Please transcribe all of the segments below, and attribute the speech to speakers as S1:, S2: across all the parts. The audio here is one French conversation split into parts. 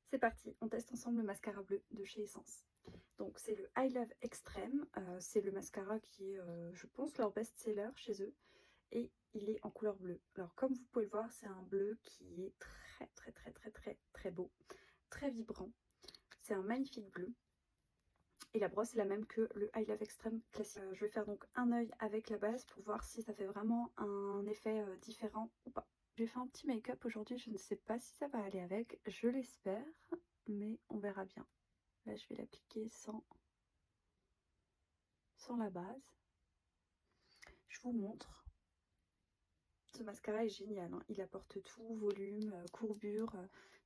S1: C'est parti, on teste ensemble le mascara bleu de chez Essence. Donc c'est le I Love Extreme, c'est le mascara qui est, je pense, leur best-seller chez eux. Et il est en couleur bleue. Alors comme vous pouvez le voir, c'est un bleu qui est très très très très très très beau, très vibrant. C'est un magnifique bleu. Et la brosse est la même que le I Love Extreme classique. Je vais faire donc un œil avec la base pour voir si ça fait vraiment un effet différent ou pas. J'ai fait un petit make-up aujourd'hui, je ne sais pas si ça va aller avec, je l'espère, mais on verra bien. Là, je vais l'appliquer sans la base. Je vous montre. Ce mascara est génial, hein. Il apporte tout, volume, courbure,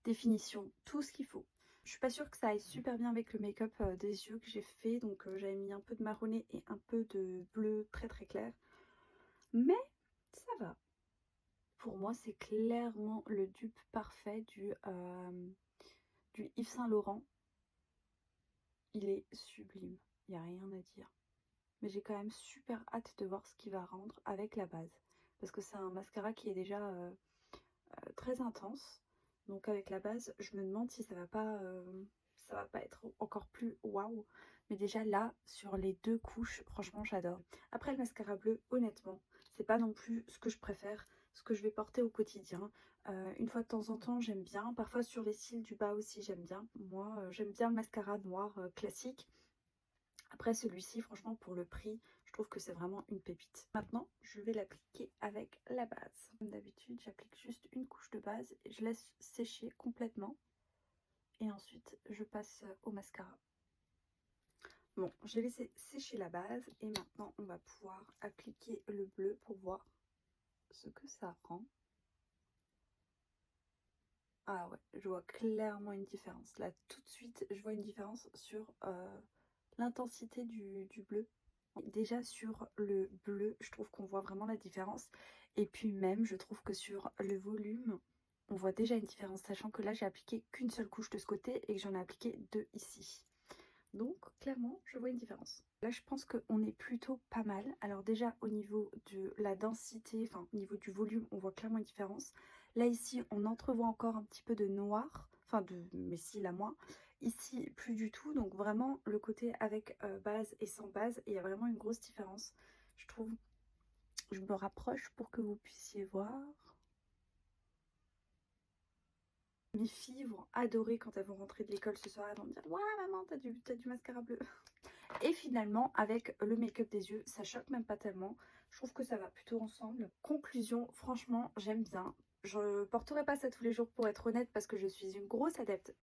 S1: définition, tout ce qu'il faut. Je suis pas sûre que ça aille super bien avec le make-up des yeux que j'ai fait, donc j'avais mis un peu de marronné et un peu de bleu très très clair. Mais ça va. Pour moi, c'est clairement le dupe parfait du Yves Saint Laurent. Il est sublime, il n'y a rien à dire. Mais j'ai quand même super hâte de voir ce qu'il va rendre avec la base. Parce que c'est un mascara qui est déjà très intense. Donc avec la base, je me demande si ça va pas être encore plus waouh. Mais déjà là, sur les deux couches, franchement, j'adore. Après le mascara bleu, honnêtement, c'est pas non plus ce que je préfère, ce que je vais porter au quotidien. Une fois de temps en temps, j'aime bien. Parfois sur les cils du bas aussi, j'aime bien. Moi, j'aime bien le mascara noir classique. Après celui-ci, franchement, pour le prix, je trouve que c'est vraiment une pépite. Maintenant, je vais l'appliquer avec la base. Comme d'habitude, j'applique juste une couche de base et je laisse sécher complètement. Et ensuite, je passe au mascara. Bon, j'ai laissé sécher la base et maintenant, on va pouvoir appliquer le bleu pour voir ce que ça rend. Ah ouais, je vois clairement une différence. Là, tout de suite, je vois une différence sur l'intensité du bleu. Déjà sur le bleu, je trouve qu'on voit vraiment la différence. Et puis même, je trouve que sur le volume, on voit déjà une différence, sachant que là, j'ai appliqué qu'une seule couche de ce côté et que j'en ai appliqué deux ici. Donc, clairement, je vois une différence. Là, je pense qu'on est plutôt pas mal. Alors déjà, au niveau de la densité, enfin, au niveau du volume, on voit clairement une différence. Là, ici, on entrevoit encore un petit peu de noir. Enfin, de mes cils à moi. Ici, plus du tout. Donc, vraiment, le côté avec base et sans base, il y a vraiment une grosse différence. Je trouve, je me rapproche pour que vous puissiez voir. Mes filles vont adorer quand elles vont rentrer de l'école ce soir. Elles vont me dire: «Waouh, maman, t'as du mascara bleu.» Et finalement, avec le make-up des yeux, ça choque même pas tellement. Je trouve que ça va plutôt ensemble. Conclusion, franchement, j'aime bien. Je porterai pas ça tous les jours pour être honnête parce que je suis une grosse adepte